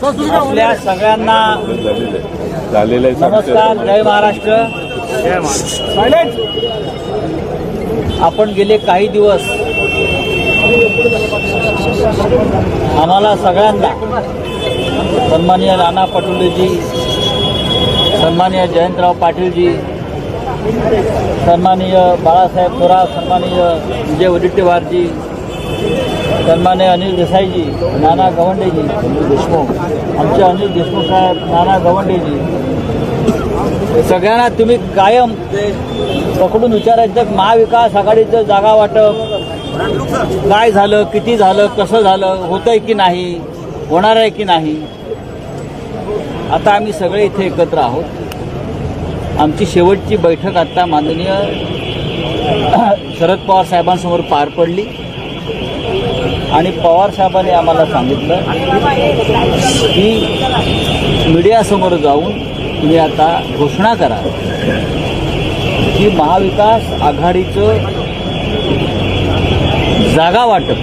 आपल्या सगळ्यांना नमस्कार, जय महाराष्ट्र. आपण गेले काही दिवस आम्हाला सगळ्यांना सन्माननीय नाना पटोलेजी, सन्माननीय जयंतराव पाटीलजी, सन्माननीय बाळासाहेब थोरात, सन्माननीय विजय वडेट्टीवारजी, सन्माननीय अनिल देसाईजी, नाना गवंडेजी, अनिल देशमुख, आमचे अनिल देशमुख साहेब, नाना गवंडेजी, सगळ्यांना तुम्ही कायम पकडून विचारायचं महाविकास आघाडीचं जागा वाटप काय झालं, किती झालं, कसं झालं, होतंय की नाही, होणार आहे की नाही. आता आम्ही सगळे इथे एकत्र आहोत. आमची शेवटची बैठक आता माननीय शरद पवार साहेबांसमोर पार पडली आणि पवार साहेबांनी आम्हाला सांगितलं की मीडियासमोर जाऊन तुम्ही आता घोषणा करा की महाविकास आघाडीचं जागा वाटप,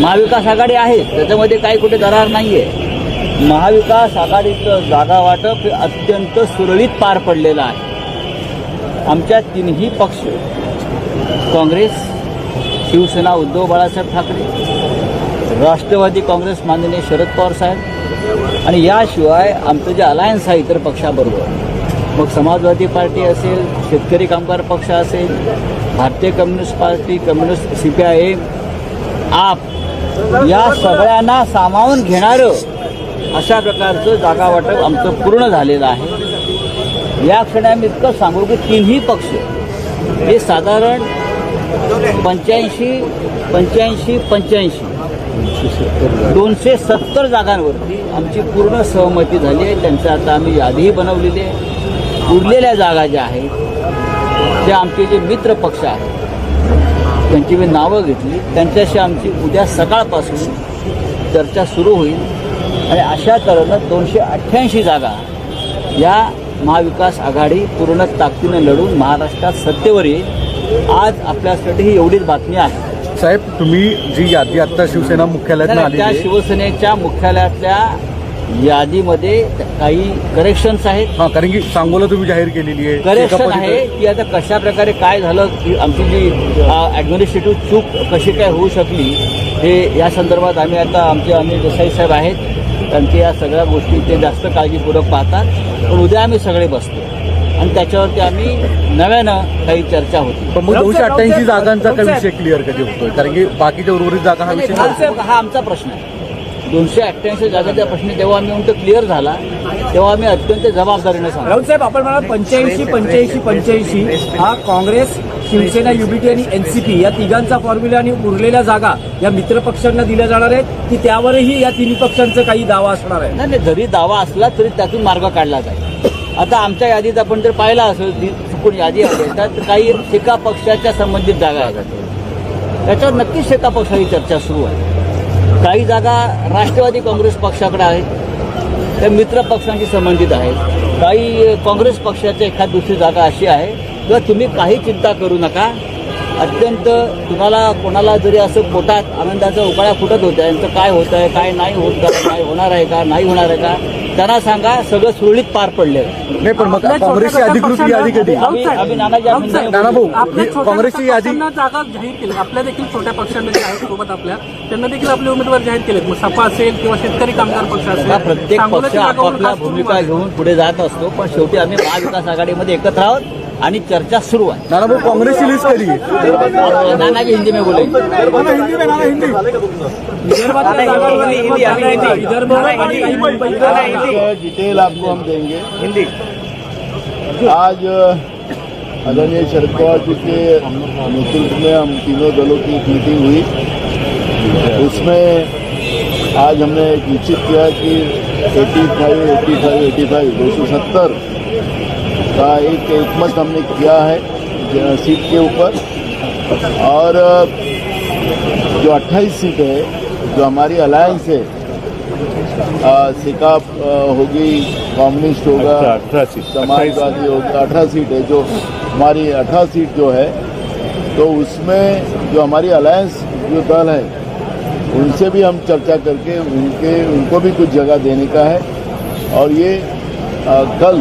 महाविकास आघाडी आहे त्याच्यामध्ये काही कुठे दरार नाही आहे. महाविकास आघाडीचं जागा वाटप हे अत्यंत सुरळीत पार पडलेलं आहे. आमच्या तिन्ही पक्ष काँग्रेस, शिवसेना उद्धव बाळासाहेब ठाकरे, राष्ट्रवादी काँग्रेस माननीय शरद पवार साहेब आणि याशिवाय आमचं जे अलायन्स आहे इतर पक्षाबरोबर, मग समाजवादी पार्टी असेल, शेतकरी कामगार पक्ष असेल, भारतीय कम्युनिस्ट पार्टी, कम्युनिस्ट CPIM, आप, या सगळ्यांना सामावून घेणारं अशा प्रकारचं जागा वाटप आमचं पूर्ण झालेलं आहे. या क्षणी आम्ही इतकं सांगू की तिन्ही पक्ष हे साधारण 270 जागांवरती आमची पूर्ण सहमती झाली आहे. त्यांचं आता आम्ही यादीही बनवलेली आहे. उरलेल्या जागा ज्या आहेत त्या आमचे जे मित्र पक्ष आहेत त्यांची मी नावं घेतली, त्यांच्याशी आमची उद्या सकाळपासून चर्चा सुरू होईल आणि अशा तऱ्हेनं 288 जागा या महाविकास आघाडी पूर्ण ताकदीनं लढून महाराष्ट्रात सत्तेवर येईल. आज आपल्यासाठी ही एवढीच बातमी आहे. साहेब, तुम्ही जी यादी आता शिवसेना मुख्यालयात आली, त्या शिवसेनेच्या मुख्यालयातल्या यादीमध्ये काही करेक्शन्स आहेत. हां, कारण की सांगोला तुम्ही जाहीर केलेली आहे. करेक्शन आहे की आता कशा प्रकारे काय झालं, की आमची जी ॲडमिनिस्ट्रेटिव्ह चूक कशी काय होऊ शकली हे या संदर्भात आम्ही आता आमचे अनिल देसाई साहेब आहेत, त्यांचे या सगळ्या गोष्टी ते जास्त काळजीपूर्वक पाहतात. पण उद्या आम्ही सगळे बसतो आणि त्याच्यावरती आम्ही नव्यानं काही चर्चा होती. पण मग 288 जागांचा काय विषय क्लिअर कधी होतोय? कारण की बाकीच्या उर्वरित जागा हा विषय हा आमचा प्रश्न आहे. 288 जागाचा प्रश्न जेव्हा आम्ही म्हणतो क्लिअर झाला तेव्हा आम्ही अत्यंत जबाबदारीने सांगतो. राऊत साहेब, आपण म्हणा 85-85-85 हा काँग्रेस, शिवसेना, UBT आणि NCP या तिघांचा फॉर्म्युला आणि उरलेल्या जागा या मित्र पक्षांना दिल्या जाणार आहेत की त्यावरही या तिन्ही पक्षांचा काही दावा असणार आहे? नाही, जरी दावा असला तरी त्यातून मार्ग काढला जाईल. आता आमच्या यादीत आपण जर पाहिला असेल चुकून यादी आली तर काही एका पक्षाच्या संबंधित जागा आहेत, त्याच्यावर नक्कीच एका पक्षाची चर्चा सुरू आहे. काही जागा राष्ट्रवादी काँग्रेस पक्षाकडे आहेत, त्या मित्र पक्षांशी संबंधित आहेत. काही काँग्रेस पक्षाच्या एखाद दुसरी जागा अशी आहे किंवा तुम्ही काही चिंता करू नका. अत्यंत तुम्हाला कोणाला जरी असं पोटात आनंदाचा उकाळा फुटत होत्या, यांचं काय होत आहे, काय नाही होत का, काय होणार आहे का, नाही होणार आहे का, त्यांना सांगा सगळं सुरळीत पार पडलेलं. नाही, पण मग काँग्रेसची अधिकृत यादी कधी? आम्ही नानाजी काँग्रेसची यादी जागा जाहीर केली, आपल्या देखील छोट्या पक्षांना जे आहेत सोबत आपल्या त्यांना देखील आपले उमेदवार जाहीर केलेत. मग सपा असेल किंवा शेतकरी कामगार पक्ष असेल, प्रत्येक पक्ष आपापल्या भूमिका घेऊन पुढे जात असतो. पण शेवटी आम्ही महाविकास आघाडीमध्ये एकत्र आहोत आणि चर्चा सुरू आहे. नाना भाऊ, काँग्रेसची लिस्ट कधी? नानाजी हिंदी में बोले. डिटेल आपको हम देंगे हिंदी. आज आदरणीय शरद पवार जी के नेतृत्व में हम तीनों दलों की एक मीटिंग हुई. उसमें आज हमने एक निश्चित किया कि 270 का एक एकमत हमने किया है सीट के ऊपर. और जो 28 सीट है जो हमारी अलायंस है, सिकाप होगी, कम्युनिस्ट होगा, 18 सीट, समाजवादी होगा, 18 सीट है. जो हमारी 18 सीट जो है तो उसमें जो हमारी अलायंस जो दल है उनसे भी हम चर्चा करके उनको भी कुछ जगह देने का है। और ये कल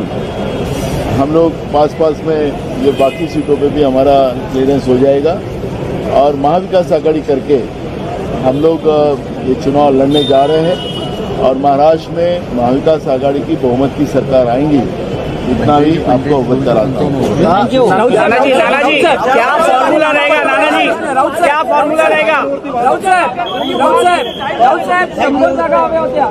हम लोग पास में ये बाकी सीटों पे भी हमारा क्लियरेंस हो जाएगा और महाविकास आघाड़ी करके हम लोग ये चुनाव लड़ने जा रहे हैं और महाराष्ट्र में महाविकास आघाड़ी की बहुमत की सरकार आएंगी, इतना भी आपको अवगत कराता हूँ। नानाजी क्या फॉर्मूला रहेगा? नानाजी क्या फॉर्मूला रहेगा? राऊत साहेब 100 जागा हव्या होत्या।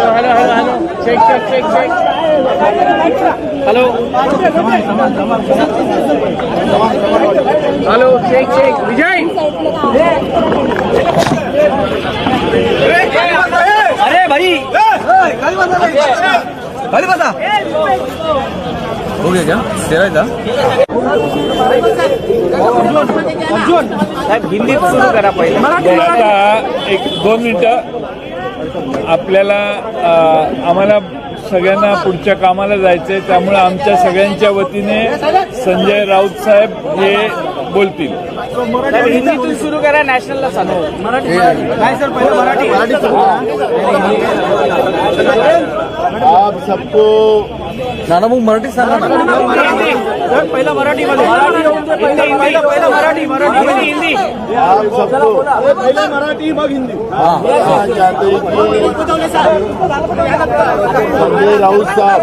Hello check hello check Vijay अरे भाई हो गया क्या तेरा था साहेब हिंदीत सुरू करा पहिले. आता एक 2 मिनिटं आपल्याला आम्हाला सगळ्यांना पुढच्या कामाला जायचं आहे, त्यामुळे आमच्या सगळ्यांच्या वतीने संजय राऊत साहेब हे बोलतील. साहेब हिंदीतून सुरू करा, नॅशनलला सांगू. आप सबको नाना मग मराठी सांगा ना. पहिलं मराठीमध्ये पहिलं मराठी हिंदी. आप सबको हाँ चाहते हैं कि संजय राउत साहब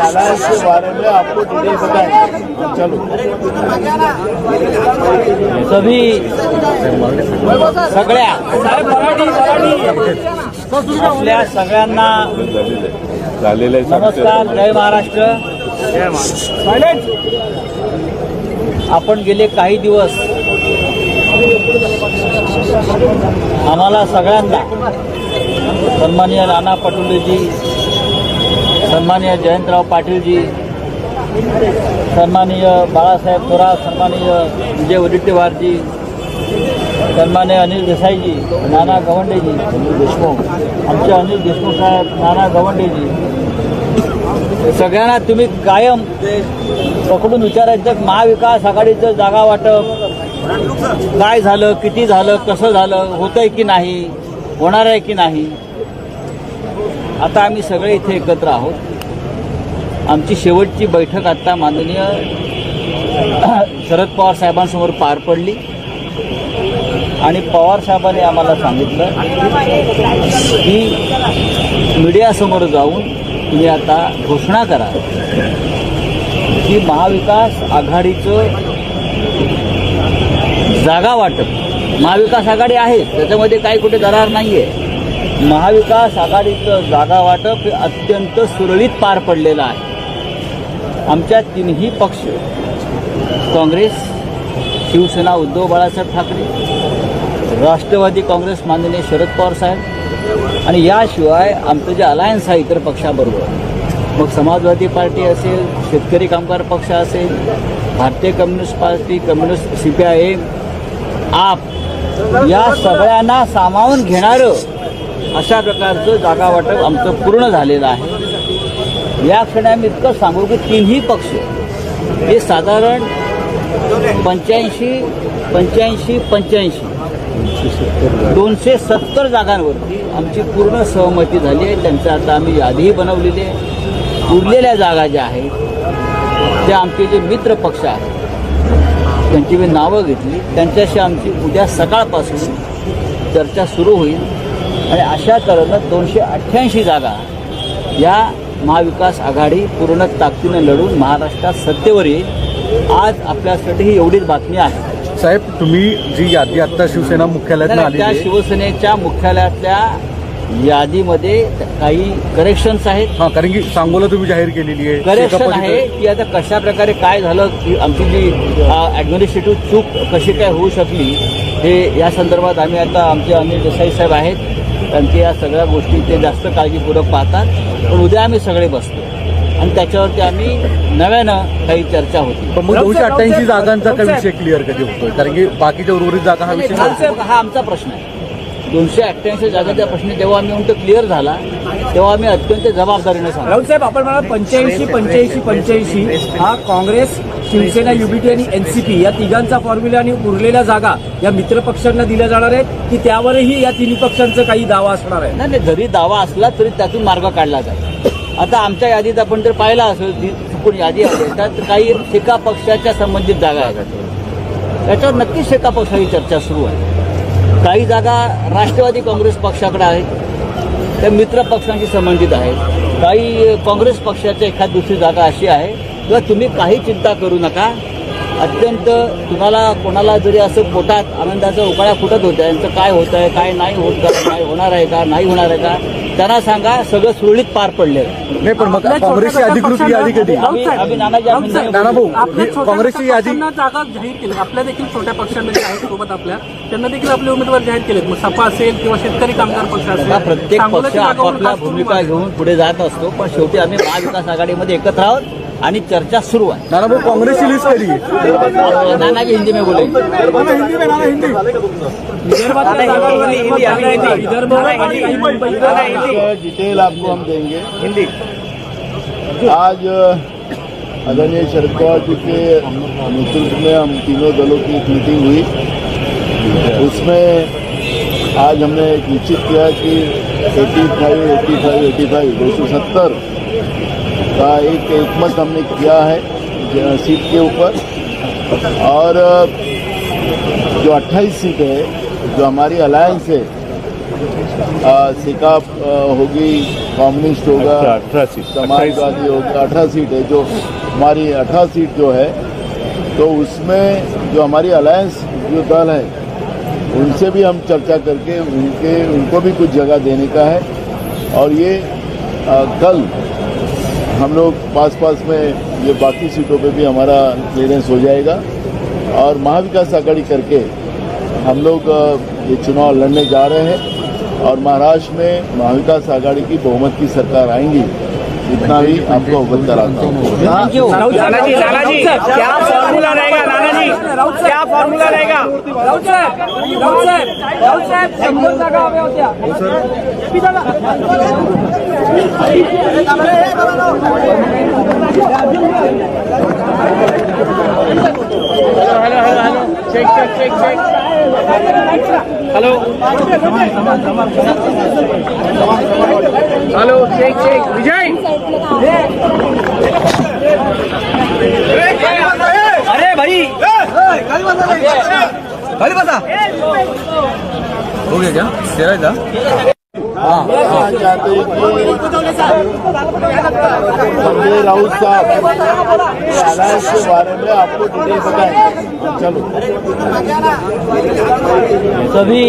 अलायंस के बारे में आपको डिटेल बताएं। चलो सभी सगळ्या आपल्या सगळ्यांना झालेलं आहे नमस्कार, जय महाराष्ट्र. आपण गेले काही दिवस आम्हाला सगळ्यांना सन्माननीय नाना पटोलेजी, सन्माननीय जयंतराव पाटीलजी, सन्माननीय बाळासाहेब थोरात, सन्माननीय विजय वडेट्टीवारजी, सन्माननीय अनिल देसाईजी, नाना गवंडेजी, अनिल देशमुख, आमचे अनिल देशमुख साहेब, नाना गवंडेजी, सगळ्यांना तुम्ही कायम पकडून विचारायचं महाविकास आघाडीचं जागा वाटप काय झालं, किती झालं, कसं झालं, होतंय की नाही, होणार आहे की नाही. आता आम्ही सगळे इथे एकत्र आहोत. आमची शेवटची बैठक आता माननीय शरद पवार साहेबांसमोर पार पडली आणि पवार साहेबांनी आम्हाला सांगितलं की मीडियासमोर जाऊन तुम्ही आता घोषणा करा की महाविकास आघाडीचं जागा वाटप, महाविकास आघाडी आहे त्याच्यामध्ये काही कुठे दरार नाही आहे. महाविकास आघाडीचं जागा वाटप हे अत्यंत सुरळीत पार पडलेलं आहे. आमच्या तिन्ही पक्ष काँग्रेस, शिवसेना उद्धव बाळासाहेब ठाकरे, राष्ट्रवादी काँग्रेस माननीय शरद पवार साहेब आणि याशिवाय आमचं जे अलायन्स आहे इतर पक्षाबरोबर, मग समाजवादी पार्टी असेल, शेतकरी कामगार पक्ष असेल, भारतीय कम्युनिस्ट पार्टी, कम्युनिस्ट CPIM, आप, या सगळ्यांना सामावून घेणारं अशा प्रकारचं जागा वाटप आमचं पूर्ण झालेलं आहे. या क्षणी आम्ही इतकं सांगू की तिन्ही पक्ष हे साधारण 85 270 जागांवरती आमची पूर्ण सहमती झाली आहे. त्यांचं आता आम्ही यादीही बनवलेली आहे. उरलेल्या जागा ज्या आहेत त्या आमचे जे मित्र पक्ष आहेत त्यांची मी नावं घेतली, त्यांच्याशी आमची उद्या सकाळपासून चर्चा सुरू होईल आणि अशा तऱ्हेनं 288 जागा या महाविकास आघाडी पूर्ण ताकदीनं लढून महाराष्ट्रात सत्तेवर येईल. आज आपल्यासाठी ही एवढीच बातमी आहे. साहेब, तुम्ही जी यादी आता शिवसेना मुख्यालयात आली त्या शिवसेनेच्या मुख्यालयातल्या यादीमध्ये काही करेक्शन्स आहेत. हा, कारण की सांगोला तुम्ही जाहीर केलेली आहे. करेक्शन आहे की आता कशा प्रकारे काय झालं, की आमची जी ॲडमिनिस्ट्रेटिव्ह चूक कशी काय होऊ शकली हे या संदर्भात आम्ही आता आमचे अनिल देसाई साहेब आहेत, त्यांच्या या सगळ्या गोष्टी ते जास्त काळजीपूर्वक पाहतात. पण उद्या आम्ही सगळे बसतो आणि त्याच्यावरती आम्ही नव्यानं काही चर्चा होती. पण मग 288 जागांचा काही विषय क्लिअर कधी होतोय? कारण की बाकीच्या उर्वरित जागा हा विषय हा आमचा प्रश्न आहे. 288 जागांचा प्रश्न जेव्हा आम्ही म्हणतो क्लिअर झाला तेव्हा आम्ही अत्यंत जबाबदारीने सांगतो. राऊत साहेब, आपण म्हणाल 85-85-85 हा काँग्रेस, शिवसेना, युबीटी आणि एनसीपी या तिघांचा फॉर्म्युला आणि उरलेल्या जागा या मित्र पक्षांना दिल्या जाणार आहेत की त्यावरही या तिन्ही पक्षांचा काही दावा असणार आहे? नाही, जरी दावा असला तरी त्यातून मार्ग काढला जाईल. आता आमच्या यादीत आपण जर पाहिला असेल, चुकून यादी आहे, त्यात काही एका पक्षाच्या संबंधित जागा आहेत. त्याच्यावर नक्कीच एका पक्षाची चर्चा सुरू आहे. काही जागा राष्ट्रवादी काँग्रेस पक्षाकडे आहेत, त्या मित्र पक्षांशी संबंधित आहेत. काही काँग्रेस पक्षाच्या एखाद दुसरी जागा अशी आहे किंवा तुम्ही काही चिंता करू नका. अत्यंत तुम्हाला कोणाला जरी असं पोटात आनंदाचा उकाळा फुटत होत्या, यांचं काय होत आहे, काय नाही होत का, काय होणार आहे का, नाही होणार आहे का, त्यांना सांगा सगळं सुरळीत पार पडले. नाही, पण मग काँग्रेसची अधिकृत यादी कधी? आम्ही नाना भाऊ, काँग्रेसची यादी जागा जाहीर केली. आपल्या देखील छोट्या पक्षांना जे आहेत सोबत आपल्या, त्यांना देखील आपले उमेदवार जाहीर केलेत. मग सपा असेल किंवा शेतकरी कामगार पक्ष असेल, प्रत्येक पक्ष आपापल्या भूमिका घेऊन पुढे जात असतो, पण शेवटी आम्ही महाविकास आघाडीमध्ये एकत्र आहोत आणि चर्चा सुरू आहे. नाना भाऊ, काँग्रेसची लिस्ट कधी? नाना जी हिंदी में बोले. डिटेल आपको हम देंगे हिंदी. आज आदरणीय शरद पवार जी के नेतृत्व में हम तीनों दलों की एक मीटिंग हुई. उसमें आज हमने एक निश्चित किया कि 270 का एक एकमत हमने किया है सीट के ऊपर. और जो 28 सीट है, जो हमारी अलायंस है, सिकाप होगी, कम्युनिस्ट होगा, 18 सीट, समाजवादी होगा, 18 सीट है. जो हमारी 18 सीट जो है, तो उसमें जो हमारी अलायंस जो दल है, उनसे भी हम चर्चा करके उनको भी कुछ जगह देने का है. और ये कल हम लोग पास में ये बाकी सीटों पे भी हमारा क्लियरेंस हो जाएगा. और महाविकास आघाड़ी करके हम लोग ये चुनाव लड़ने जा रहे हैं. और महाराष्ट्र में महाविकास आघाड़ी की बहुमत की सरकार आएंगी, इतना भी आपको अवगत कराता हूँ. नानाजी, क्या फॉर्मूला रहेगा? नानाजी, क्या फॉर्मूला रहेगा? राऊत साहेब 100 जागा हव्या होत्या. Hello check Vijay. अरे भाई खाली बसा. हो गया क्या? तेरा था? हम चाहते हैं कि संजय राउत साहब अलायंस के बारे में आपको डिटेल बताएंगे. चलो सभी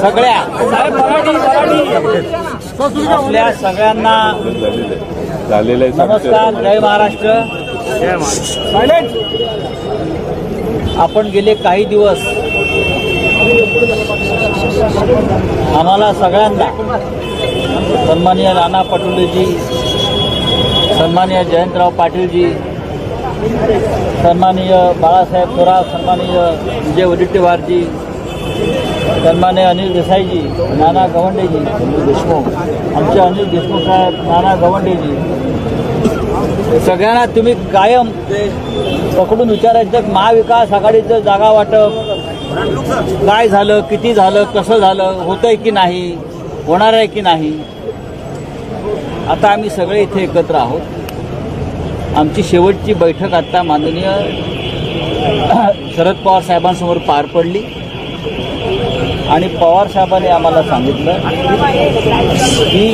सगळ्या आपल्या सगळ्यांना झालेलं आहे. नमस्कार, जय महाराष्ट्र. आपण गेले काही दिवस आम्हाला सगळ्यांना सन्माननीय नाना पटोलेजी, सन्माननीय जयंतराव पाटीलजी, सन्माननीय बाळासाहेब थोरात, सन्माननीय विजय वडेट्टीवारजी, सन्माननीय अनिल देसाईजी, नाना गवंडेजी, अनिल देशमुख, आमचे अनिल देशमुख साहेब, नाना गवंडेजी, सगळ्यांना तुम्ही कायम पकडून विचारायचं महाविकास आघाडीचं जागा वाटप काय झालं, किती झालं, कसं झालं, होतंय की नाही, होणार आहे की नाही. आता आम्ही सगळे इथे एकत्र आहोत. आमची शेवटची बैठक आता माननीय शरद पवार साहेबांसमोर पार पडली आणि पवार साहेबांनी आम्हाला सांगितलं की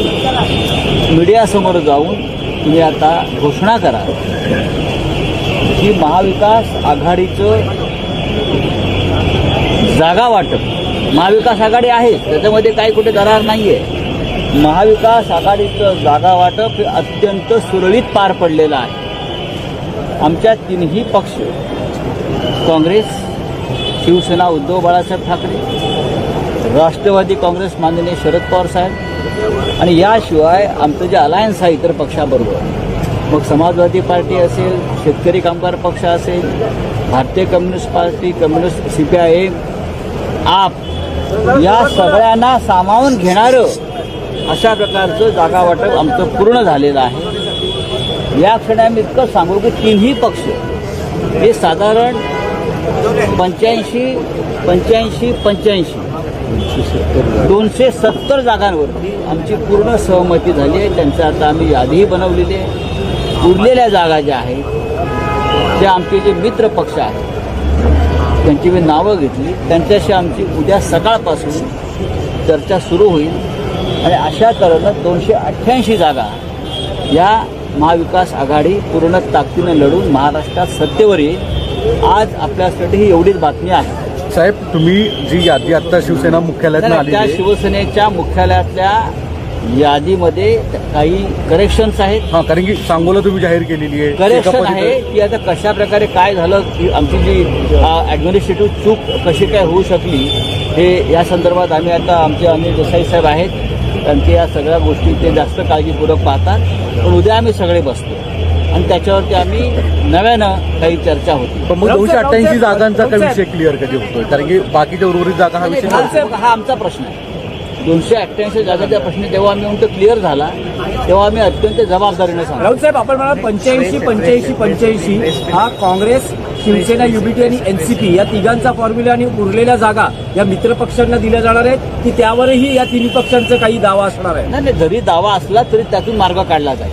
मीडियासमोर जाऊन तुम्ही आता घोषणा करा की महाविकास आघाडीचं जागा वाटप, महाविकास आघाडी आहे त्याच्यामध्ये काही कुठे दरार नाही आहे. महाविकास आघाडीचं जागा वाटप हे अत्यंत सुरळीत पार पडलेलं आहे. आमच्या तिन्ही पक्ष काँग्रेस, शिवसेना उद्धव बाळासाहेब ठाकरे, राष्ट्रवादी काँग्रेस माननीय शरद पवार साहेब आणि याशिवाय आमचं जे अलायन्स आहे इतर पक्षाबरोबर, मग समाजवादी पार्टी असेल, शेतकरी कामगार पक्ष असेल, भारतीय कम्युनिस्ट पार्टी, कम्युनिस्ट CPIM, आप, या सगळ्यांना सामावून घेणारं अशा प्रकारचं जागा वाटप आमचं पूर्ण झालेलं आहे. या क्षणी आम्ही इतकं सांगू की तिन्ही पक्ष हे साधारण 270 जागांवरती आमची पूर्ण सहमती झाली आहे. त्यांचं आता आम्ही यादीही बनवलेली आहे. उरलेल्या जागा ज्या आहेत त्या आमचे जे मित्र पक्ष आहेत त्यांची मी नावं घेतली. त्यांच्याशी आमची उद्या सकाळपासून चर्चा सुरू होईल आणि अशा तऱ्हेनं 288 जागा या महाविकास आघाडी पूर्ण ताकदीनं लढून महाराष्ट्रात सत्तेवर येईल. आज आपल्यासाठी ही एवढीच बातमी आहे. साहेब, तुम्ही जी यादी आता शिवसेना मुख्यालयात आली त्या शिवसेनेच्या मुख्यालयातल्या यादीमध्ये काही करेक्शन्स आहेत. हा, कारण की सांगोला तुम्ही जाहीर केलेली आहे. करेक्शन आहे की आता कशा प्रकारे काय झालं की आमची जी ॲडमिनिस्ट्रेटिव्ह चूक कशी काय होऊ शकली हे या संदर्भात आम्ही आता आमचे अनिल देसाई साहेब आहेत, त्यांचे या सगळ्या गोष्टी ते जास्त काळजीपूर्वक पाहतात. पण उद्या आम्ही सगळे बसतो आणि त्याच्यावरती आम्ही नव्यानं काही चर्चा होती. पण मग 288 जागांचा काय विषय क्लिअर कधी होतोय? कारण की बाकीच्या उर्वरित जागा हा विषय हा आमचा प्रश्न आहे. 288 जागाचा प्रश्न जेव्हा आम्ही म्हणतो क्लिअर झाला तेव्हा आम्ही अत्यंत जबाबदारीने सांगतो. राऊत साहेब, आपण म्हणाल 85-85-85 हा काँग्रेस, शिवसेना, युबीटी आणि एनसीपी या तिघांचा फॉर्म्युला आणि उरलेल्या जागा या मित्र पक्षांना दिल्या जाणार आहेत की त्यावरही या तिन्ही पक्षांचा काही दावा असणार आहे? नाही, जरी दावा असला तरी त्यातून मार्ग काढला जाईल.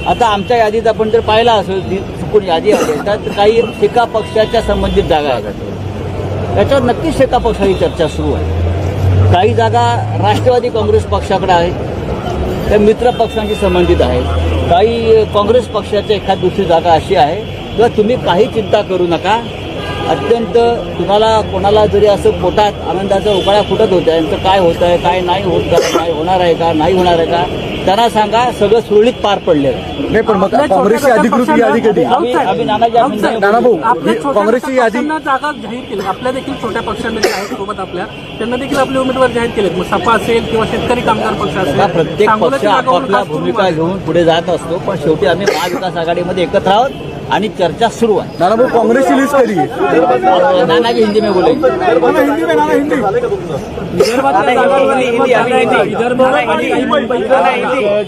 आता आमच्या यादीत आपण जर पाहिला असेल चुकून यादी आली तर काही एका पक्षाच्या संबंधित जागा आहेत. त्याच्यावर नक्कीच एका पक्षाची चर्चा सुरू आहे. काही जागा राष्ट्रवादी काँग्रेस पक्षाकडे आहेत, त्या मित्र पक्षांशी संबंधित आहेत. काही काँग्रेस पक्षाच्या एखाद दुसरी जागा अशी आहे किंवा तुम्ही काही चिंता करू नका. अत्यंत तुम्हाला कोणाला जरी असं पोटात आनंदाचा उकाळा फुटत होत्या यांचं काय होत आहे, काय नाही होत का, काय होणार आहे का, नाही होणार आहे का, त्यांना सांगा सगळं सुरळीत पार पडलेलं आहे. नाही, पण मग काँग्रेसची अधिकृत यादी कधी? आम्ही नानाजी नाना भाऊ, काँग्रेसची यादी जागा जाहीर केली. आपल्या देखील छोट्या पक्षांमध्ये आहेत सोबत आपल्या, त्यांना देखील आपले उमेदवार जाहीर केलेत. मग सपा असेल किंवा शेतकरी कामगार पक्ष असेल, प्रत्येक पक्ष सांगोल्याची जागा आपापल्या खास करून भूमिका घेऊन पुढे जात असतो. पण शेवटी आम्ही महाविकास आघाडीमध्ये एकत्र आहोत आणि चर्चा सुरू आहे. नाना भाऊ, काँग्रेसची लिस्ट कधी आहे? नानाजी हिंदी में बोलेंगे.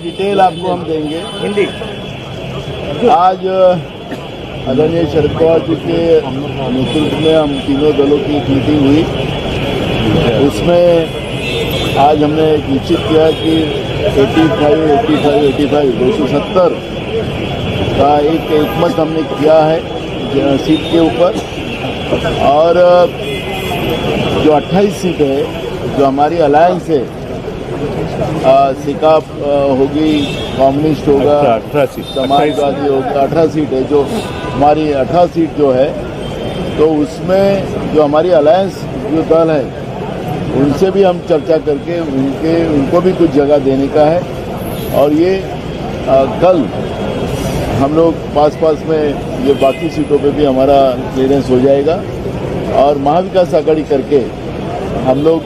डिटेल आपको हम देंगे हिंदी. आज आदरणीय शरद पवार जी के नेतृत्व में हम तीनों दलों की एक मीटिंग हुई. उसमें आज हमने निश्चित किया कि 270 का एक एकमत हमने किया है सीट के ऊपर. और जो 28 सीट है जो हमारी अलायंस है, सिकाप होगी, कम्युनिस्ट होगा, 18 सीट, समाजवादी होगा, 18 सीट है. जो हमारी 18 सीट जो है तो उसमें जो हमारी अलायंस जो दल है उनसे भी हम चर्चा करके उनको भी कुछ जगह देने का है. और ये कल हम लोग पास में ये बाकी सीटों पे भी हमारा क्लियरेंस हो जाएगा. और महाविकास आघाड़ी करके हम लोग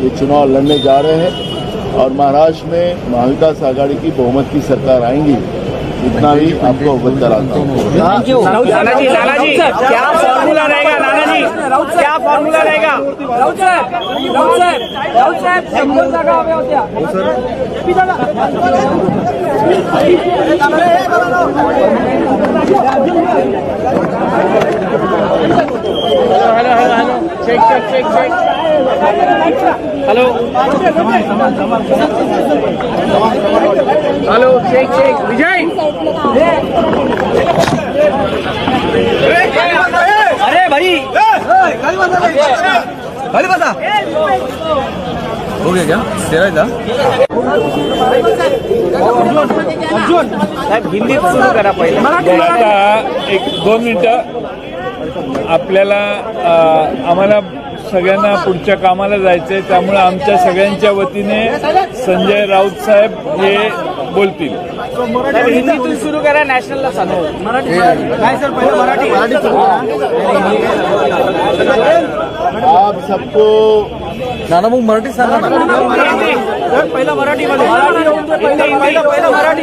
ये चुनाव लड़ने जा रहे हैं और महाराष्ट्र में महाविकास आघाड़ी की बहुमत की सरकार आएंगी. इतना भी आपको अवगत कराता हूँ. नानाजी क्या फॉर्मूला रहेगा? नानाजी क्या फॉर्मूला रहेगा? Hello check hello check Vijay. अरे भाई हो गया क्या? तेरा था? साहेब हिंदीत सुरू करा पहिले. आता 1-2 मिनिटं आपल्याला आम्हाला सगळ्यांना पुढच्या कामाला जायचंय, त्यामुळे आमच्या सगळ्यांच्या वतीने संजय राऊत साहेब हे बोलतील. साहेब हिंदीतून सुरू करा, नॅशनलला सांगू. आप सबको नाना भाऊ, मराठी सांगा ना. पहिलं मराठीमध्ये पहिलं मराठी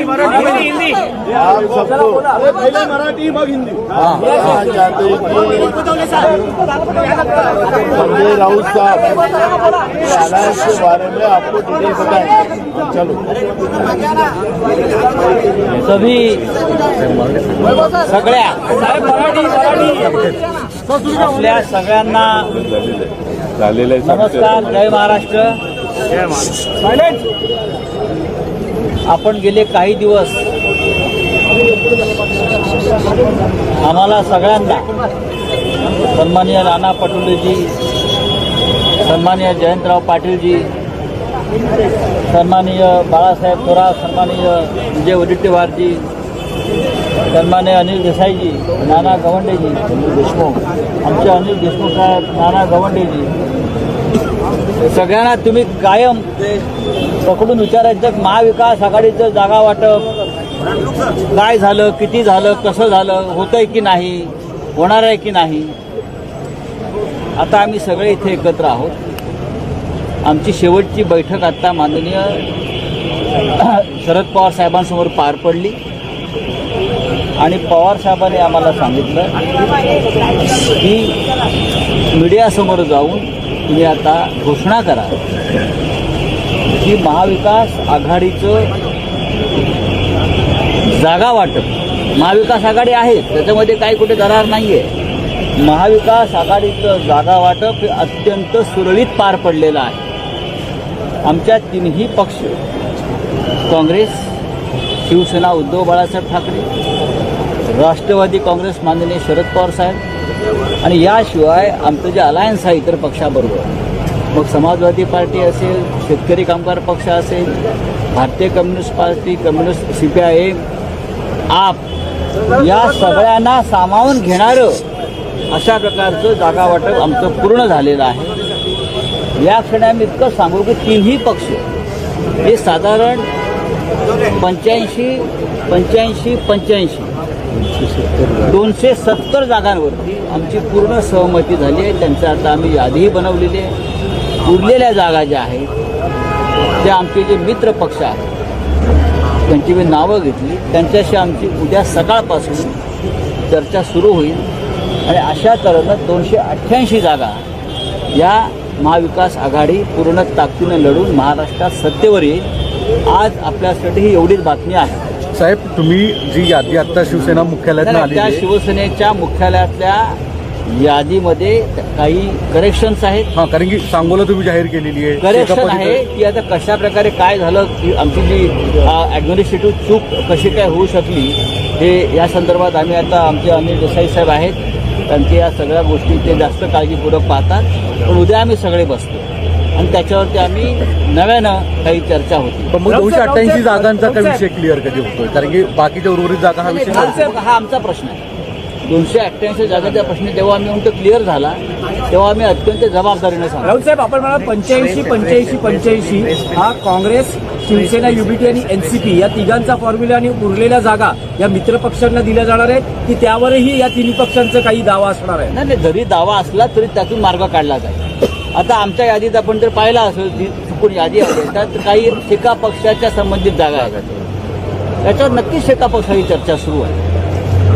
हिंदी आप सबको हाँ चाहते हैं कि संजय राउत साहब अलायंस के बारे में आपको डिटेल बताएं। चलो सभी सगळ्या आपल्या सगळ्यांना झालेलं आहे नमस्कार, जय महाराष्ट्र. आपण गेले काही दिवस आम्हाला सगळ्यांना सन्माननीय नाना पटोलेजी, सन्माननीय जयंतराव पाटीलजी, सन्माननीय बाळासाहेब थोरात, सन्माननीय विजय वडेट्टीवारजी, सन्माननीय अनिल देसाईजी, नाना गवंडेजी, अनिल देशमुख, आमचे अनिल देशमुख साहेब, नाना गवंडेजी, सगळ्यांना तुम्ही कायम पकडून विचारायचं महाविकास आघाडीचं जागा वाटप काय झालं, किती झालं, कसं झालं, होतंय की नाही, होणार आहे की नाही. आता आम्ही सगळे इथे एकत्र आहोत. आमची शेवटची बैठक आता माननीय शरद पवार साहेबांसमोर पार पडली आणि पवार साहेबांनी आम्हाला सांगितलं की मीडियासमोर जाऊन तुम्ही आता घोषणा करा की महाविकास आघाडीचं जागा वाटप, महाविकास आघाडी आहे त्याच्यामध्ये काही कुठे दरार नाही आहे. महाविकास आघाडीचं जागा वाटप हे अत्यंत सुरळीत पार पडलेलं आहे. आमच्या तिन्ही पक्ष काँग्रेस, शिवसेना उद्धव बाळासाहेब ठाकरे, राष्ट्रवादी काँग्रेस माननीय शरद पवार साहेब आणि याशिवाय आमचं जे अलायन्स आहे इतर पक्षाबरोबर, मग समाजवादी पार्टी असेल, शेतकरी कामगार पक्ष असेल, भारतीय कम्युनिस्ट पार्टी, कम्युनिस्ट CPIM, आप, या सगळ्यांना सामावून घेणारं अशा प्रकारचं जागा वाटप आमचं पूर्ण झालेलं आहे. या क्षणी आम्ही इतकं सांगू की तिन्ही पक्ष हे साधारण 85 270 जागांवरती आमची पूर्ण सहमती झाली आहे. त्यांचं आता आम्ही यादीही बनवलेली आहे. उरलेल्या जागा ज्या आहेत त्या आमचे जे मित्र पक्ष आहेत त्यांची मी नावं घेतली, त्यांच्याशी आमची उद्या सकाळपासून चर्चा सुरू होईल आणि अशा तऱ्हेनं 288 जागा या महाविकास आघाडी पूर्ण ताकदीनं लढून महाराष्ट्रात सत्तेवर येईल. आज आपल्यासाठी ही एवढीच बातमी आहे. साहेब, तुम्ही जी यादी आता शिवसेना मुख्यालयात आली त्या शिवसेनेच्या मुख्यालयातल्या यादीमध्ये काही करेक्शन्स आहेत. हां, कारण की सांगोला तुम्ही जाहीर केलेली आहे. करेक्शन आहे की आता कशा प्रकारे काय झालं, की आमची जी ॲडमिनिस्ट्रेटिव्ह चूक कशी काय होऊ शकली हे या संदर्भात आम्ही आता आमचे अनिल देसाई साहेब आहेत, त्यांच्या या सगळ्या गोष्टी ते जास्त काळजीपूर्वक पाहतात. पण उद्या आम्ही सगळे बसतो आणि त्याच्यावरती आम्ही नव्यानं काही चर्चा होती. पण मग 288 जागांचा काही विषय क्लिअर कधी होतोय? कारण की बाकीच्या उर्वरित जागा हा विषय हा आमचा प्रश्न आहे. 288 जागांचा प्रश्न जेव्हा आम्ही म्हणतो क्लिअर झाला तेव्हा आम्ही अत्यंत जबाबदारीने सांगतो. राऊत साहेब, आपण म्हणाल 85-85-85 हा काँग्रेस, शिवसेना, UBT आणि NCP या तिघांचा फॉर्म्युला आणि उरलेल्या जागा या मित्र पक्षांना दिल्या जाणार आहेत की त्यावरही या तिन्ही पक्षांचा काही दावा असणार आहे? नाही, जरी दावा असला तरी त्यातून मार्ग काढला जाईल. आता आमच्या यादीत आपण जर पाहिला असेल जी चुकून यादी आहे त्यात काही एका पक्षाच्या संबंधित जागा आहेत. त्याच्यावर नक्कीच एका पक्षाची चर्चा सुरू आहे.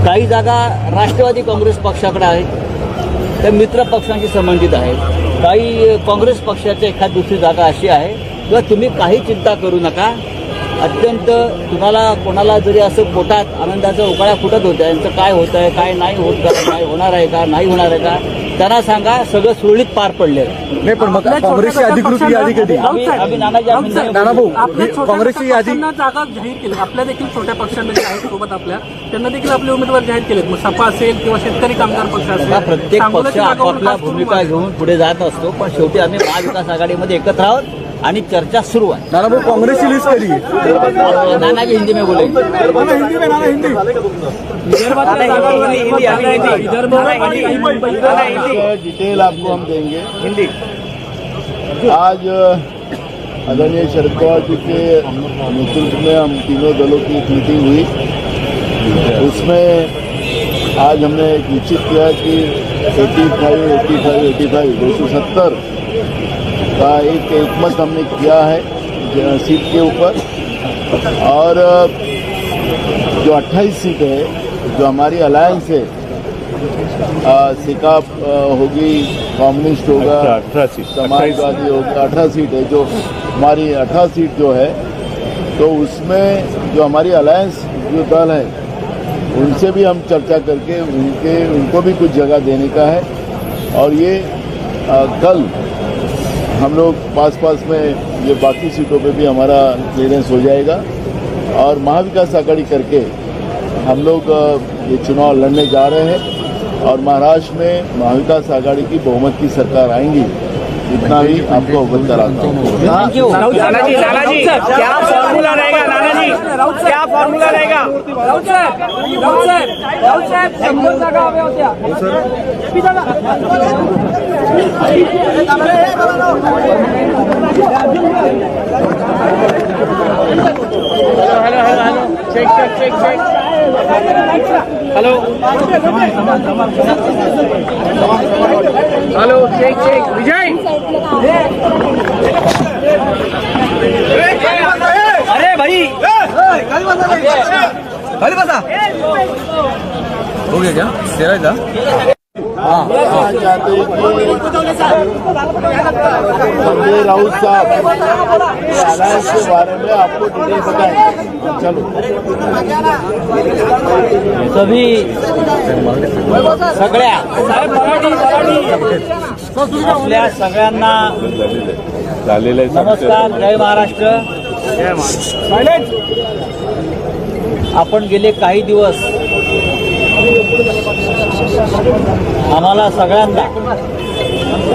काही जागा राष्ट्रवादी काँग्रेस पक्षाकडे आहेत, त्या मित्र पक्षांशी संबंधित आहेत. काही काँग्रेस पक्षाच्या एखाद दुसरी जागा अशी आहे किंवा तुम्ही काही चिंता करू नका. अत्यंत तुम्हाला कोणाला जरी असं पोटात आनंदाचा उकाळा फुटत होत्या यांचं काय होत आहे, काय नाही होत का, काय होणार आहे का, नाही होणार आहे का, त्यांना सांगा सगळं सुरळीत पार पडलेलं. नाही, पण मग काँग्रेसची अधिकृत यादी कधी? आम्ही नाना भाऊ, काँग्रेसची यादी जागा जाहीर केली. आपल्या देखील छोट्या पक्षांना जे आहेत सोबत आपल्या, त्यांना देखील आपले उमेदवार जाहीर केलेत. मग सपा असेल किंवा शेतकरी कामगार पक्ष असेल, प्रत्येक पक्ष आपापल्या भूमिका घेऊन पुढे जात असतो. पण शेवटी आम्ही महाविकास आघाडीमध्ये एकत्र आहोत आणि चर्चा सुरू आहे. नाना भाऊ, काँग्रेसची लिस्ट कधी? नाना भी हिंदी में बोलेंगे. डिटेल आपको हम देंगे. हिंदी आज आदरणीय शरद पवार जी के नेतृत्व में हम तीनों दलों की एक मीटिंग हुई. उसमें आज हमने एक निश्चित किया कि 270 का एक एकमत हमने किया है सीट के ऊपर, और जो 28 सीट है जो हमारी अलायंस है, सिकाप होगी, कम्युनिस्ट होगा, 18 सीट, समाजवादी होगा, 18 सीट है जो हमारी 18 सीट जो है, तो उसमें जो हमारी अलायंस जो दल है उनसे भी हम चर्चा करके उनको भी कुछ जगह देने का है। और ये कल हम लोग पास में ये बाकी सीटों पे भी हमारा क्लियरेंस हो जाएगा, और महाविकास आघाड़ी करके हम लोग ये चुनाव लड़ने जा रहे हैं, और महाराष्ट्र में महाविकास आघाड़ी की बहुमत की सरकार आएंगी, इतना भी आपको अवगत कराता हूँ। नाना जी क्या फॉर्मूला रहेगा? नाना जी क्या फॉर्मूला रहेगा? राऊत साहेब 100 जागा हव्या होत्या. Hello check hello check Vijay अरे भाई खाली बसा हो गया क्या तेरा था? हम चाहते हैं कि संजय राउत साहब अलायंस के बारे में आपको डिटेल बताएंगे। चलो सभी सगळ्या आपल्या सगळ्यांना झालेलं आहे नमस्कार, जय महाराष्ट्र. आपण गेले काही दिवस आम्हाला सगळ्यांना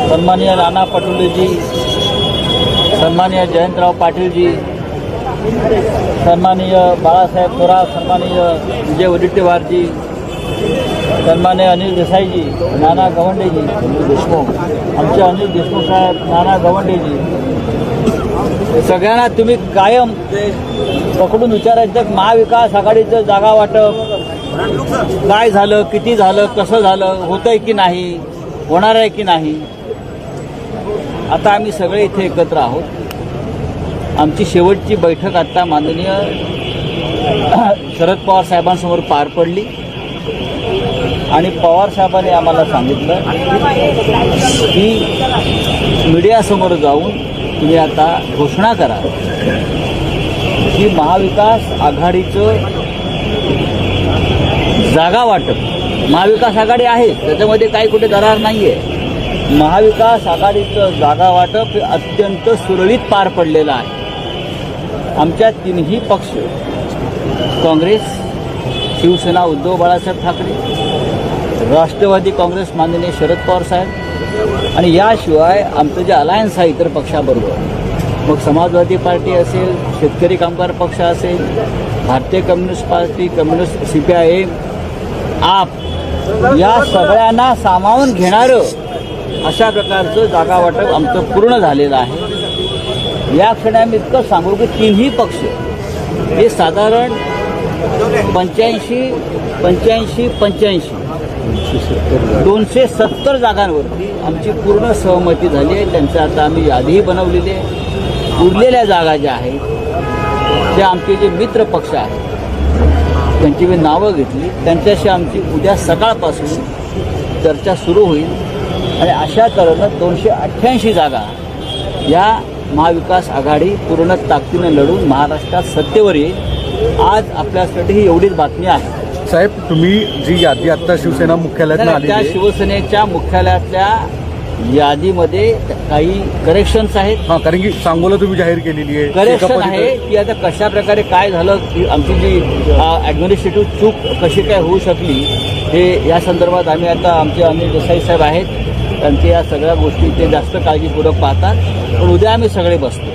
सन्माननीय नाना पटोलेजी, सन्माननीय जयंतराव पाटीलजी, सन्माननीय बाळासाहेब थोरात, सन्माननीय विजय वडेट्टीवारजी, सन्माननीय अनिल देसाईजी, नाना गवंडेजी, देशमुख, आमचे अनिल देशमुख साहेब, नाना गवंडेजी, सगळ्यांना तुम्ही कायम पकडून विचारायचं महाविकास आघाडीचं जागा वाटप काय झालं, किती झालं, कसं झालं, होतंय की नाही, होणार आहे की नाही. आता आम्ही सगळे इथे एकत्र आहोत. आमची शेवटची बैठक आता माननीय शरद पवार साहेबांसमोर पार पडली, आणि पवार साहेबांनी आम्हाला सांगितलं की मीडियासमोर जाऊन तुम्ही आता घोषणा करा की महाविकास आघाडीचं जागा वाटप, महाविकास आघाडी आहे त्याच्यामध्ये काही कुठे दरार नाही आहे. महाविकास आघाडीचं जागा वाटप हे अत्यंत सुरळीत पार पडलेलं आहे. आमच्या तिन्ही पक्ष काँग्रेस, शिवसेना उद्धव बाळासाहेब ठाकरे, राष्ट्रवादी काँग्रेस माननीय शरद पवार साहेब, आणि याशिवाय आमचं जे अलायन्स आहे इतर पक्षाबरोबर, मग समाजवादी पार्टी असेल, शेतकरी कामगार पक्ष असेल, भारतीय कम्युनिस्ट पार्टी, कम्युनिस्ट CPIM, आप, या सगळ्यांना सामावून घेणारं अशा प्रकारचं जागा वाटप आमचं पूर्ण झालेलं आहे. या क्षणी आम्ही इतकं सांगू की तिन्ही पक्ष हे साधारण 270 जागांवरती आमची पूर्ण सहमती झाली आहे. त्यांचं आता आम्ही यादीही बनवलेली आहे. उरलेल्या जागा ज्या आहेत त्या आमचे जे मित्र पक्ष आहेत त्यांची मी नावं घेतली, त्यांच्याशी आमची उद्या सकाळपासून चर्चा सुरू होईल, आणि अशा तऱ्हेनं 288 जागा या महाविकास आघाडी पूर्ण ताकदीनं लढून महाराष्ट्रात सत्तेवर येईल. आज आपल्यासाठी ही एवढीच बातमी आहे. साहेब, तुम्ही जी यादी आता शिवसेना मुख्यालयात आली त्या शिवसेनेच्या मुख्यालयातल्या यादीमध्ये काही करेक्शन्स आहेत. हां, कारण की सांगोला तुम्ही जाहीर केलेली आहे. करेक्शन आहे की आता कशा प्रकारे काय झालं, की आमची जी ॲडमिनिस्ट्रेटिव्ह चूक कशी काय होऊ शकली, हे या संदर्भात आम्ही आता आमचे अनिल देसाई साहेब आहेत, त्यांचे या सगळ्या गोष्टी ते जास्त काळजीपूर्वक पाहतात. पण उद्या आम्ही सगळे बसतो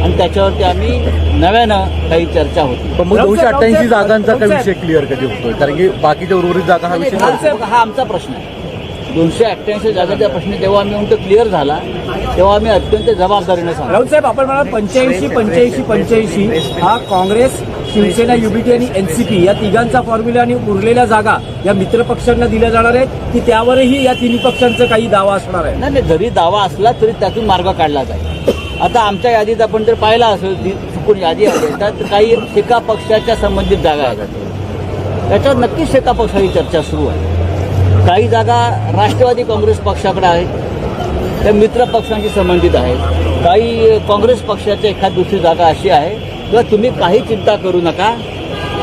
आणि त्याच्यावरती आम्ही नव्यानं काही चर्चा होती. पण मग 288 जागांचा काय विषय क्लिअर कधी होतोय? कारण की बाकीच्या उर्वरित जागा हा विषय हा आमचा प्रश्न आहे. 288 जागाचा प्रश्न जेव्हा आम्ही म्हणतो क्लिअर झाला तेव्हा आम्ही अत्यंत जबाबदारीने सांगतो. राऊत साहेब, आपण म्हणाल 85-85-85 हा काँग्रेस, शिवसेना, UBT आणि NCP या तिघांचा फॉर्म्युला आणि उरलेल्या जागा या मित्र पक्षांना दिल्या जाणार आहेत, की त्यावरही या तिन्ही पक्षांचा काही दावा असणार आहे? नाही, जरी दावा असला तरी त्यातून मार्ग काढला जाईल. आता आमच्या यादीत आपण जर पाहिला असेल जी चुकून यादी आली तर काही एका पक्षाच्या संबंधित जागा आहेत त्याच्यावर नक्कीच एका पक्षाची चर्चा सुरू आहे. काही जागा राष्ट्रवादी काँग्रेस पक्षाकडे आहेत त्या मित्र पक्षांशी संबंधित आहेत. काही काँग्रेस पक्षाच्या एखाद दुसरी जागा अशी आहे किंवा तुम्ही काही चिंता करू नका.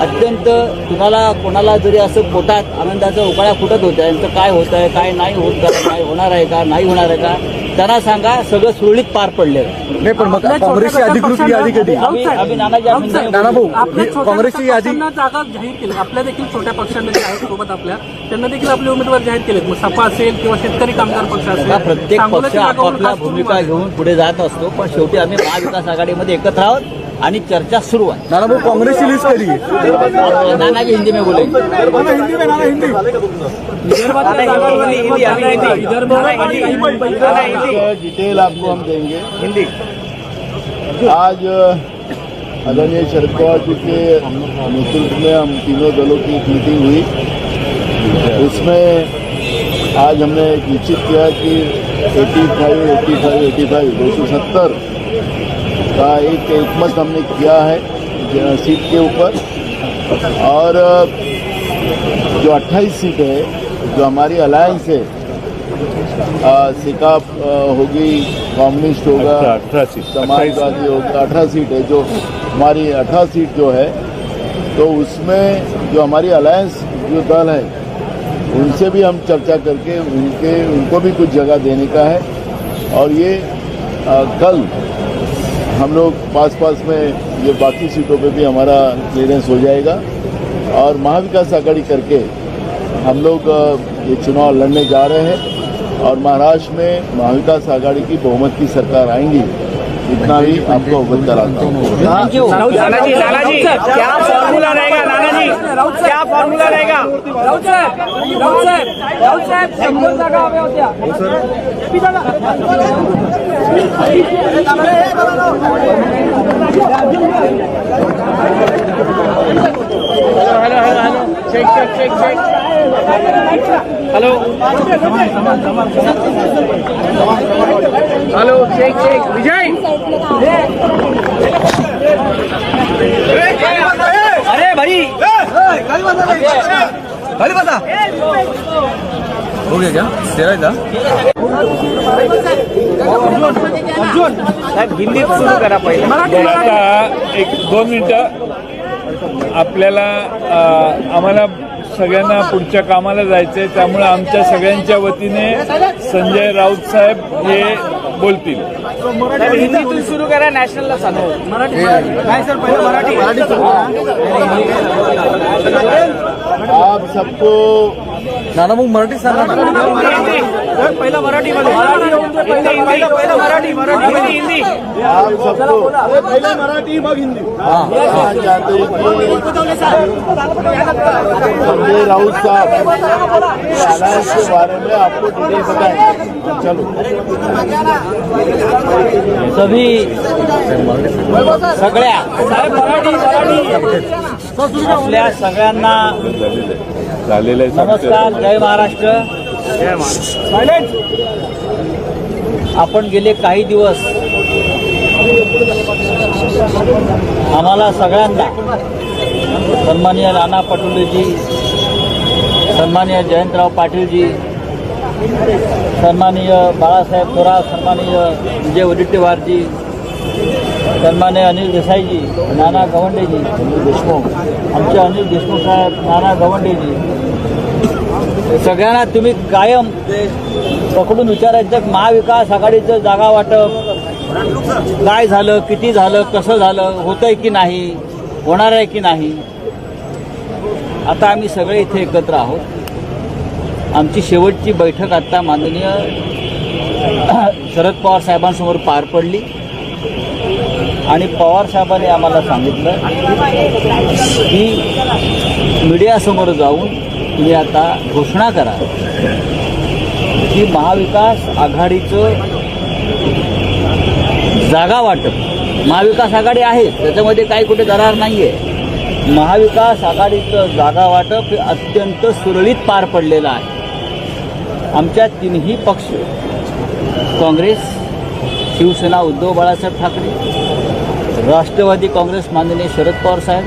अत्यंत तुम्हाला कोणाला जरी असं पोटात आनंदाचा उकाळा फुटत होत्या यांचं काय होत आहे काय नाही होत का काय होणार आहे का नाही होणार आहे का त्यांना सांगा सगळं सुरळीत पार पडलेलं आहे. नाही पण मग काँग्रेसची अधिकृत यादी कधी आम्ही नानाजी नाना भाऊ आपल्या छोट्या काँग्रेसची यादी पक्षांना जागा जाहीर केली आपल्या देखील छोट्या पक्षांना जे आहेत सोबत आपल्या त्यांना देखील आपले उमेदवार जाहीर केलेत. मग सपा असेल किंवा शेतकरी कामगार पक्ष असेल आता प्रत्येक पक्ष सांगोल्याच्या जागावरून आपापल्या खास करून भूमिका घेऊन पुढे जात असतो पण शेवटी आम्ही महाविकास आघाडीमध्ये एकत्र आहोत आणि चर्चा सुरू आहे. नाना भाऊ काँग्रेसची लिस्ट कधी आहे? नानाजी हिंदी में बोलेंगे. विदर्भातल्या जागांवर विदर्भ आणि काही मुंबईच्या डिटेल आपको हम देंगे हिंदी. आज आदरणीय शरद पवार जी के नेतृत्व में हम तीनों दलों की एक मीटिंग हुई. उसमें आज हमने निश्चित किया कि 270 का एक एकमत हमने किया है सीट के ऊपर. और जो 28 सीट है जो हमारी अलायंस है सिकाप होगी कम्युनिस्ट होगा 18 सीट समाजवादी होगा 18 सीट है जो हमारी 18 सीट जो है तो उसमें जो हमारी अलायंस जो दल है उनसे भी हम चर्चा करके उनको भी कुछ जगह देने का है. और ये कल हम लोग पास में ये बाकी सीटों पे भी हमारा क्लियरेंस हो जाएगा और महाविकास आघाड़ी करके हम लोग ये चुनाव लड़ने जा रहे हैं और महाराष्ट्र में महाविकास आघाड़ी की बहुमत की सरकार आएंगी. इतना भी आपको अवगत कराता हूँ. नानाजी क्या फॉर्मूला रहेगा नानाजी क्या फॉर्मूला रहेगा राऊत साहेब 100 जागा हव्या होत्या. हेलो शेख विजय अरे भाई हो गया क्या तेरा था साहेब हिंदीत सुरू करा पहिले. आता एक 2 मिनिटं आपल्याला आम्हाला सगळ्यांना पुढच्या कामाला जायचंय त्यामुळे आमच्या सगळ्यांच्या वतीने संजय राऊत साहेब हे बोलतील. साहेब हिंदीतून सुरू करा नॅशनलला सांगू. आप सबको नाना भाऊ मराठी सांगा ना. पहिलं मराठीमध्ये पहिलं मराठी हिंदी आप सबको कहना चाहते हैं कि संजय राउत साहब अलायंस के बारे में आपको डिटेल बताएं. चलो सभी सगळ्या आपल्या सगळ्यांना झालेलं आहे नमस्कार. जय महाराष्ट्र. आपण गेले काही दिवस आम्हाला सगळ्यांना सन्माननीय नाना पटोलेजी, सन्माननीय जयंतराव पाटीलजी, सन्माननीय बाळासाहेब थोरात, सन्माननीय विजय वडेट्टीवारजी, सन्माननीय अनिल देसाईजी, नाना गवंडेजी, अनिल देशमुख, आमचे अनिल देशमुख साहेब, नाना गवंडेजी, सगळ्यांना तुम्ही कायम पकडून विचारायचं की महाविकास आघाडीचं जागा वाटप काय झालं, किती झालं, कसं झालं, होतंय की नाही, होणार आहे की नाही. आता आम्ही सगळे इथे एकत्र आहोत. आमची शेवटची बैठक आता माननीय शरद पवार साहेबांसमोर पार पडली आणि पवार साहेबांनी आम्हाला सांगितलं की मीडियासमोर जाऊन तुम्ही आता घोषणा करा की महाविकास आघाडीचं जागा वाटप, महाविकास आघाडी आहे त्याच्यामध्ये काही कुठे दरार नाही आहे. महाविकास आघाडीचं जागा वाटप हे अत्यंत सुरळीत पार पडलेलं आहे. आमच्या 3ही पक्ष काँग्रेस, शिवसेना उद्धव बाळासाहेब ठाकरे, राष्ट्रवादी काँग्रेस माननीय शरद पवार साहेब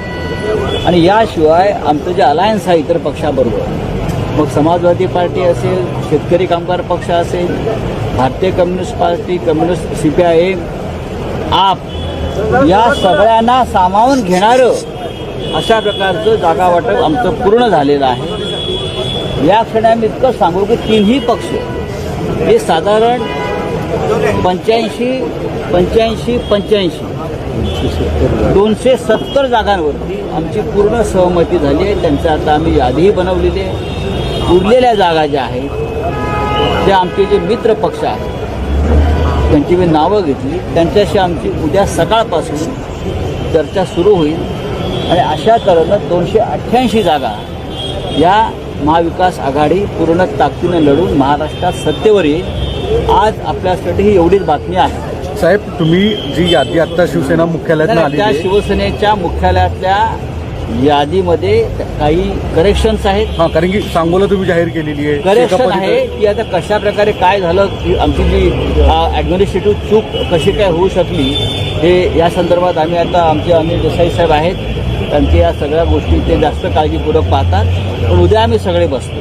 आणि याशिवाय आमचं जे अलायन्स आहे इतर पक्षाबरोबर, मग समाजवादी पार्टी असेल, शेतकरी कामगार पक्ष असेल, भारतीय कम्युनिस्ट पार्टी, कम्युनिस्ट CPIM, आप, या सगळ्यांना सामावून घेणारं अशा प्रकारचं जागा वाटप आमचं पूर्ण झालेलं आहे. या क्षणी आम्ही इतकं सांगू की तिन्ही पक्ष हे साधारण 85 270 जागांवरती आमची पूर्ण सहमती झाली आहे. त्यांचं आता आम्ही यादीही बनवलेली आहे. उरलेल्या जागा ज्या आहेत त्या आमचे जे मित्र पक्ष आहेत त्यांची मी नावं घेतली, त्यांच्याशी आमची उद्या सकाळपासून चर्चा सुरू होईल आणि अशा तऱ्हेनं 288 जागा या महाविकास आघाडी पूर्ण ताकदीनं लढून महाराष्ट्रात सत्तेवर येईल. आज आपल्यासाठी ही एवढीच बातमी आहे. साहेब, तुम्ही जी यादी आता शिवसेना मुख्यालयातून आली त्या शिवसेनेच्या मुख्यालयातल्या यादीमध्ये काही करेक्शन्स आहेत. हां, कारण की सांगोला तुम्ही जाहीर केलेली आहे. करेक्शन आहे की आता कशा प्रकारे काय झालं, की आमची जी ॲडमिनिस्ट्रेटिव्ह चूक कशी काय होऊ शकली, हे या संदर्भात आम्ही आता आमचे अनिल देसाई साहेब आहेत, त्यांची या सगळ्या गोष्टी ते जास्त काळजीपूर्वक पाहतात. पण उद्या आम्ही सगळे बसतो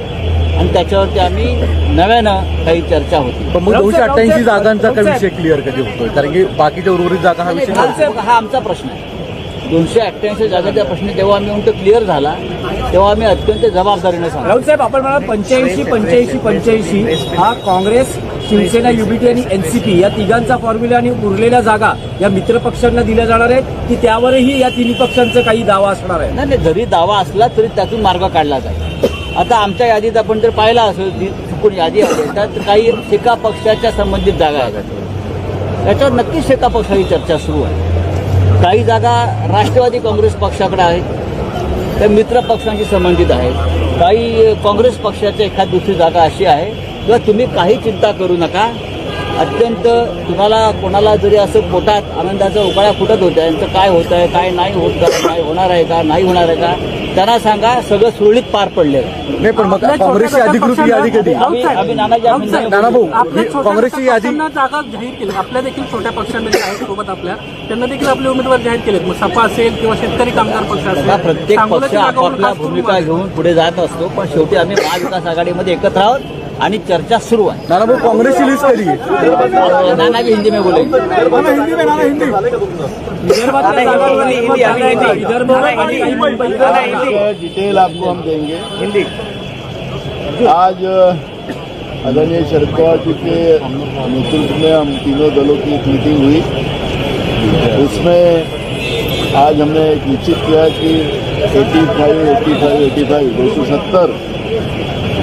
आणि त्याच्यावरती आम्ही नव्यानं काही चर्चा होती. पण मग 288 जागांचा काही विषय क्लिअर कधी होतोय? कारण की बाकीच्या उर्वरित जागा हा विषय हा आमचा प्रश्न आहे. 288 जागेचा प्रश्न जेव्हा आम्ही म्हणतो क्लिअर झाला तेव्हा आम्ही अत्यंत जबाबदारीने सांगतो. राऊत साहेब, आपण म्हणाल 85 हा काँग्रेस, शिवसेना, UBT आणि NCP या तिघांचा फॉर्म्युला आणि उरलेल्या जागा या मित्र पक्षांना दिल्या जाणार आहेत की त्यावरही या तिन्ही पक्षांचा काही दावा असणार आहे? नाही, जरी दावा असला तरी त्यातून मार्ग काढला जाईल. आता आमच्या यादीत आपण जर पाहिला असेल, चुकून यादी असेल त्यात काही एका पक्षाच्या संबंधित जागा आहेत. त्याच्यावर नक्कीच एका पक्षाची चर्चा सुरू आहे. काही जागा राष्ट्रवादी काँग्रेस पक्षाकडे आहेत, त्या मित्र पक्षांशी संबंधित आहेत. काही काँग्रेस पक्षाच्या एखाद दुसरी जागा अशी आहे किंवा तुम्ही काही चिंता करू नका. अत्यंत तुम्हाला कोणाला जरी असं पोटात आनंदाचा उकाळा फुटत होत्या, यांचं काय होत आहे, काय नाही होत का, काय होणार आहे का, नाही होणार आहे का, त्यांना सांगा सगळं सुरळीत पार पडलेलं आहे. नाही. पण मग काँग्रेसची अधिकृत यादी कधी? आम्ही नाना भाऊ, काँग्रेसची यादी जागा जाहीर केली. आपल्या देखील छोट्या पक्षांना जे आहेत सोबत आपल्या, त्यांना देखील आपले उमेदवार जाहीर केलेत. मग सपा असेल किंवा शेतकरी कामगार पक्ष असेल, प्रत्येक पक्ष आपापल्या भूमिका घेऊन पुढे जात असतो. पण शेवटी आम्ही महाविकास आघाडीमध्ये एकत्र आहोत आणि चर्चा सुरू आहे. नाना भाऊ, काँग्रेसची लिस्ट कधी? नाना भी हिंदी में बोलेंगे. डिटेल आपको हम देंगे. हिंदी आज आदरणीय शरद पवार जी के नेतृत्व में हम तीनों दलों की एक मीटिंग हुई. उसमें आज हमने एक निश्चित किया कि 85 270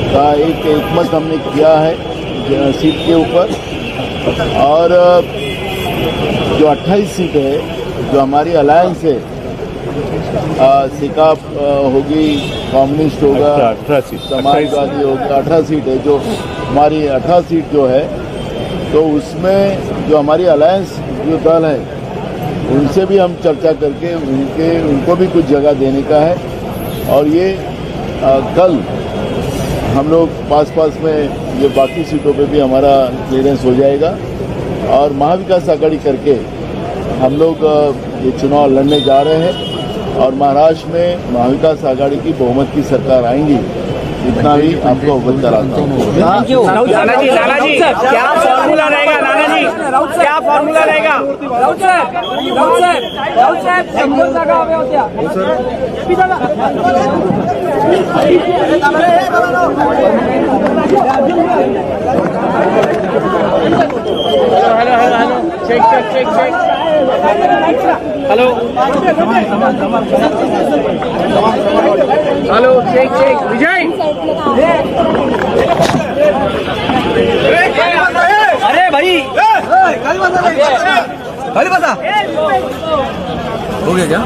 का एक एकमत हमने किया है सीट के ऊपर. और जो 28 सीट है, जो हमारी अलायंस है, सिकाप होगी, कम्युनिस्ट होगा, समाजवादी होगा, 18 सीट है. जो हमारी 18 सीट जो है, तो उसमें जो हमारी अलायंस जो दल है उनसे भी हम चर्चा करके उनको भी कुछ जगह देने का है. और ये कल हम लोग पास में ये बाकी सीटों पे भी हमारा क्लियरेंस हो जाएगा और महाविकास आघाड़ी करके हम लोग ये चुनाव लड़ने जा रहे हैं और महाराष्ट्र में महाविकास आघाड़ी की बहुमत की सरकार आएंगी. इतना भी आपको अवगत कराता हूँ. नानाजी, क्या फॉर्मूला रहेगा? नानाजी, क्या फॉर्मूला रहेगा? Hello, check. Hello, check. Vijay, अरे भाई, हो गया क्या?